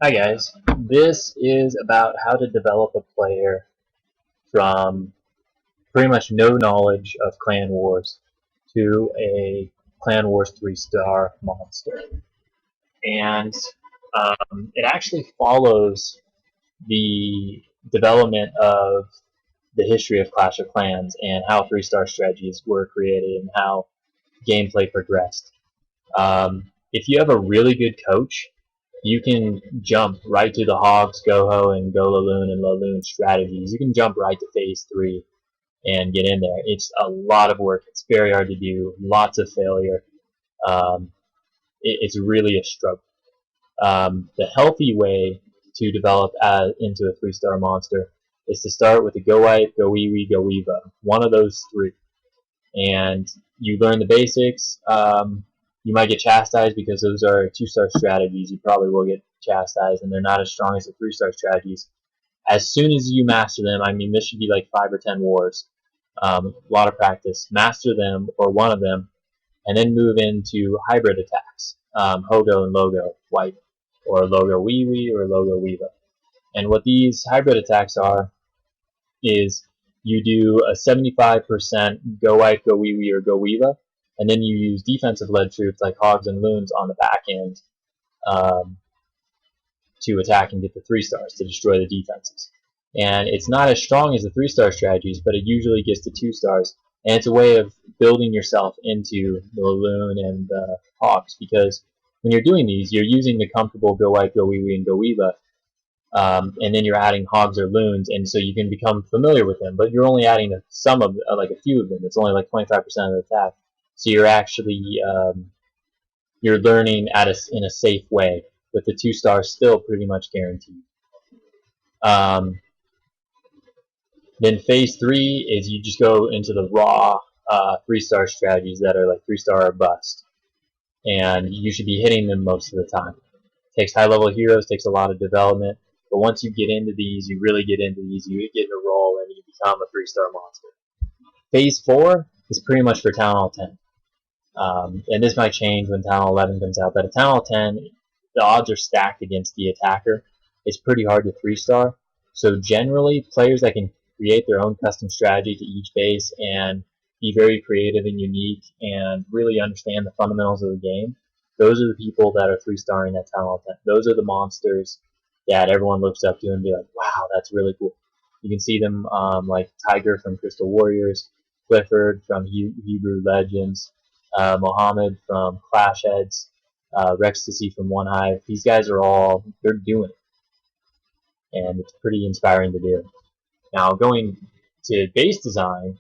Hi guys, this is about how to develop a player from pretty much no knowledge of Clan Wars to a Clan Wars 3-star monster. And it actually follows the development of the history of Clash of Clans and how 3-star strategies were created and how gameplay progressed. If you have a really good coach, you can jump right to the Hogs, Goho, and Golaloon and Laloon strategies. You can jump right to phase 3 and get in there. It's a lot of work. It's very hard to do. Lots of failure. Um, it's really a struggle. The healthy way to develop into a 3-star monster is to start with a Go Wipe, Go Wee Wee, Go Weeva. One of those three. And you learn the basics. You might get chastised because those are 2-star strategies. You probably will get chastised, and they're not as strong as the 3-star strategies. As soon as you master them, I mean, this should be like 5 or 10 wars. A lot of practice. Master them, or one of them, and then move into hybrid attacks. Hogo and Logo Wipe, or Logo Wee Wee, or Logo Weeva. And what these hybrid attacks are is you do a 75% Go Wipe, Go Wee Wee, or Go Weeva, and then you use defensive-led troops like Hogs and Loons on the back end um, to attack and get the 3-stars to destroy the defenses. And it's not as strong as the 3-star strategies, but it usually gets to 2-stars. And it's a way of building yourself into the Loon and the Hogs, because when you're doing these, you're using the comfortable Go Wipe, Go Wee Wee, and Go Weeva, and then you're adding Hogs or Loons, and so you can become familiar with them. But you're only adding some of, like a few of them. It's only like 25% of the attack. So you're actually you're learning in a safe way, with the 2-stars still pretty much guaranteed. Um, then phase 3 is you just go into the raw 3-star strategies that are like 3-star or bust, and you should be hitting them most of the time. Takes high-level heroes, takes a lot of development, but once you get into these, you really get into these, you get in a role, and you become a 3-star monster. Phase 4 is pretty much for Town Hall 10. And this might change when Town Hall 11 comes out, but at Town Hall 10, the odds are stacked against the attacker. It's pretty hard to 3-star. So generally, players that can create their own custom strategy to each base and be very creative and unique and really understand the fundamentals of the game, those are the people that are 3-starring at Town Hall 10. Those are the monsters that everyone looks up to and be like, wow, that's really cool. You can see them like Tiger from Crystal Warriors, Clifford from Hebrew Legends, Mohammed from Clash Heads, Rextasy from One Hive. These guys are they're doing it, and it's pretty inspiring to do. Now, going to base design,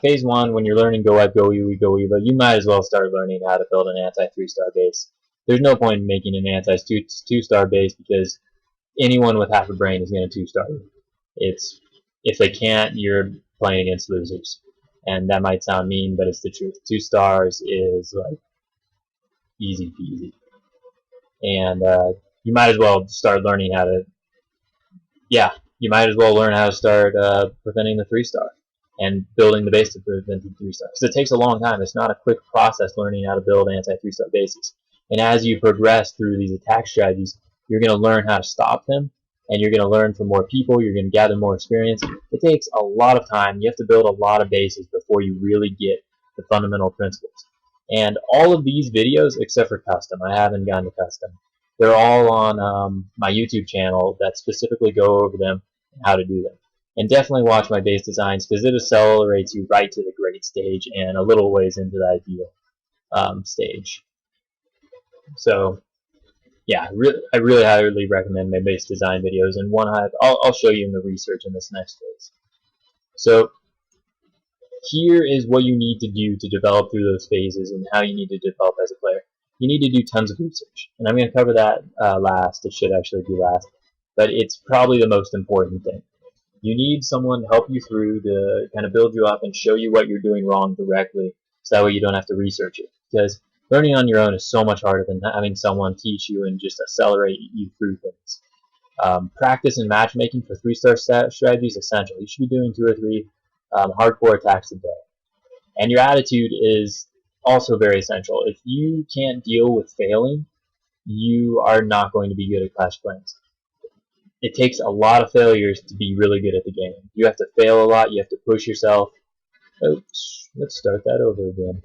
phase 1, when you're learning Go Wipe, Go Wee Go Weeva, you might as well start learning how to build an anti-3-star base. There's no point in making an anti-2-star base because anyone with half a brain is going to 2-star you. If they can't, you're playing against losers. And that might sound mean, but it's the truth. 2-stars is like easy peasy. And you might as well start learning how to, yeah, you might as well learn how to start preventing the 3-star and building the base to prevent the 3-star. Because it takes a long time. It's not a quick process learning how to build anti-3-star bases. And as you progress through these attack strategies, you're going to learn how to stop them, and you're going to learn from more people. You're going to gather more experience. It takes a lot of time. You have to build a lot of bases before you really get the fundamental principles. And all of these videos, except for custom, I haven't gone to custom, they're all on my YouTube channel that specifically go over them and how to do them. And definitely watch my base designs, because it accelerates you right to the great stage and a little ways into the ideal stage. So yeah, I really highly recommend my base design videos. And One Hive, I'll show you in the research in this next phase. So here is what you need to do to develop through those phases and how you need to develop as a player. You need to do tons of research, and I'm going to cover that last. It should actually be last, but it's probably the most important thing. You need someone to help you through to kind of build you up and show you what you're doing wrong directly, so that way you don't have to research it. Because learning on your own is so much harder than having someone teach you and just accelerate you through things. Practice and matchmaking for 3-star strategy is essential. You should be doing 2 or 3 hardcore attacks a day. And your attitude is also very essential. If you can't deal with failing, you are not going to be good at Clash Clans. It takes a lot of failures to be really good at the game. You have to fail a lot. You have to push yourself. Oops, let's start that over again.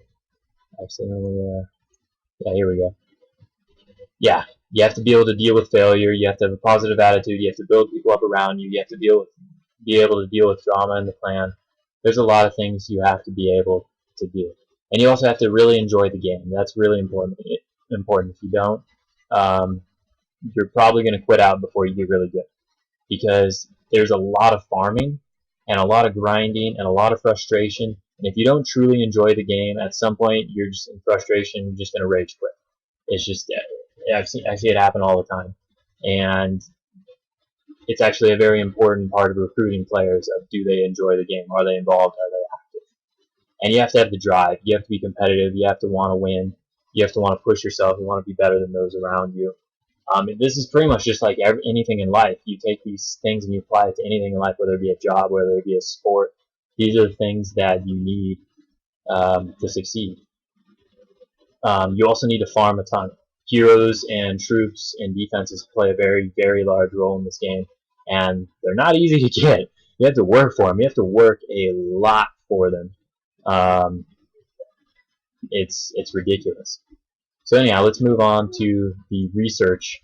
Accidentally, yeah, here we go. Yeah, you have to be able to deal with failure. You have to have a positive attitude. You have to build people up around you. You have to be able to deal with drama in the clan. There's a lot of things you have to be able to do, and you also have to really enjoy the game. That's really important. If you don't, um, you're probably going to quit out before you get really good, because there's a lot of farming and a lot of grinding and a lot of frustration. And if you don't truly enjoy the game, at some point you're just in frustration, you're just going to rage quit. It's just, I see it happen all the time. And it's actually a very important part of recruiting players of, do they enjoy the game? Are they involved? Are they active? And you have to have the drive. You have to be competitive. You have to want to win. You have to want to push yourself. You want to be better than those around you. This is pretty much just like anything in life. You take these things and you apply it to anything in life, whether it be a job, whether it be a sport. These are the things that you need to succeed. You also need to farm a ton. Heroes and troops and defenses play a very, very large role in this game, and they're not easy to get. You have to work for them. You have to work a lot for them. It's ridiculous. So anyhow, let's move on to the research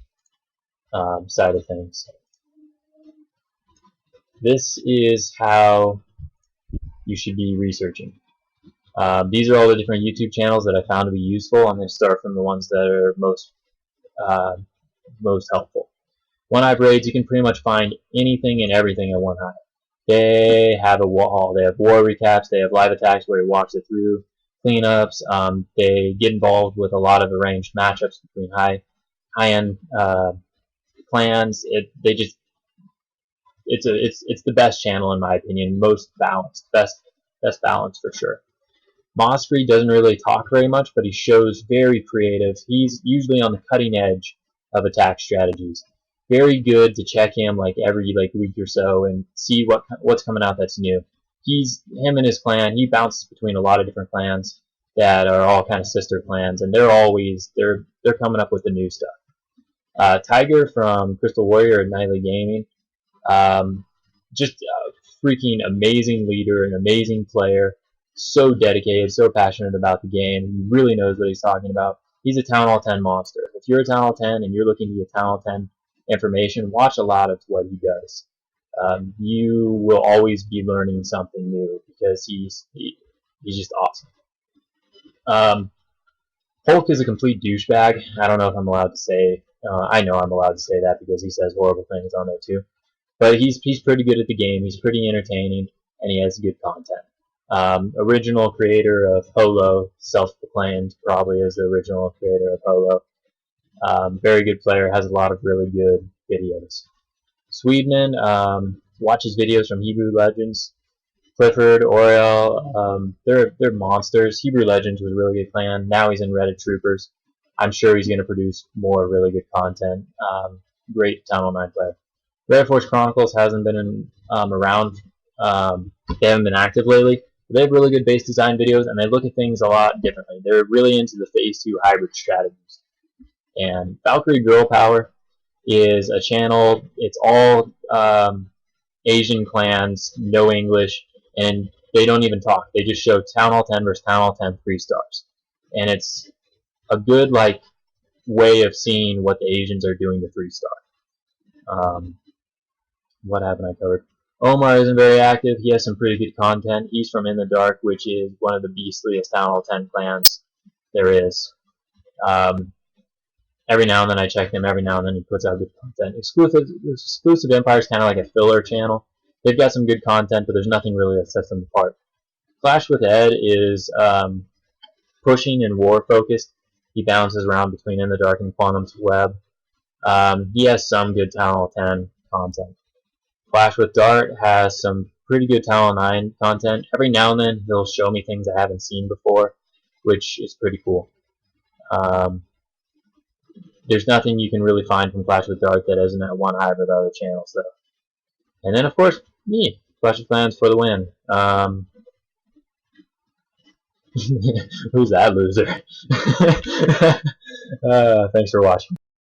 side of things. This is how you should be researching. These are all the different YouTube channels that I found to be useful. I'm going to start from the ones that are most helpful. One Hive raids, you can pretty much find anything and everything in One Hive. They have a wall. They have war recaps. They have live attacks where he walks it through, cleanups. They get involved with a lot of arranged matchups between high-end clans. It's the best channel in my opinion. Most balanced, best balance for sure. Mosfrey doesn't really talk very much, but he shows very creative. He's usually on the cutting edge of attack strategies. Very good to check him like every week or so and see what's coming out that's new. Him and his clan. He bounces between a lot of different clans that are all kind of sister clans, and they're coming up with the new stuff. Tiger from Crystal Warrior at Nightly Gaming, just a freaking amazing leader, an amazing player. So dedicated, so passionate about the game. He really knows what he's talking about. He's a Town Hall 10 monster. If you're a Town Hall 10 and you're looking to get Town Hall 10 information, watch a lot of what he does. You will always be learning something new because he's just awesome. Hulk is a complete douchebag. I don't know if I'm allowed to say. I know I'm allowed to say that because he says horrible things on there too. But he's pretty good at the game. He's pretty entertaining, and he has good content. Original creator of Holo, self-proclaimed probably is the original creator of Holo. Very good player, has a lot of really good videos. Swedman, watches videos from Hebrew Legends. Clifford, Oriel, they're monsters. Hebrew Legends was a really good clan. Now he's in Reddit Troopers. I'm sure he's going to produce more really good content. Great Town Hall 9 player. Red Force Chronicles hasn't been around. They haven't been active lately. They have really good base design videos, and they look at things a lot differently. They're really into the Phase 2 hybrid strategies. And Valkyrie Girl Power is a channel. It's all Asian clans, no English, and they don't even talk. They just show Town Hall 10 versus Town Hall 10 3-stars. And it's a good way of seeing what the Asians are doing to 3-star. What haven't I covered? Omar isn't very active. He has some pretty good content. He's from In the Dark, which is one of the beastliest Town Hall 10 clans there is. Every now and then I check him. Every now and then he puts out good content. Exclusive Empire is kind of like a filler channel. They've got some good content, but there's nothing really that sets them apart. Clash with Ed is pushing and war focused. He bounces around between In the Dark and Quantum's Web. He has some good Town Hall 10 content. Clash with Dart has some pretty good Town Hall 9 content. Every now and then he'll show me things I haven't seen before, which is pretty cool. There's nothing you can really find from Clash with Dart that isn't at One Hive or the other channels, though. And then, of course, me. Clash of Clans for the win. Who's that loser? Thanks for watching.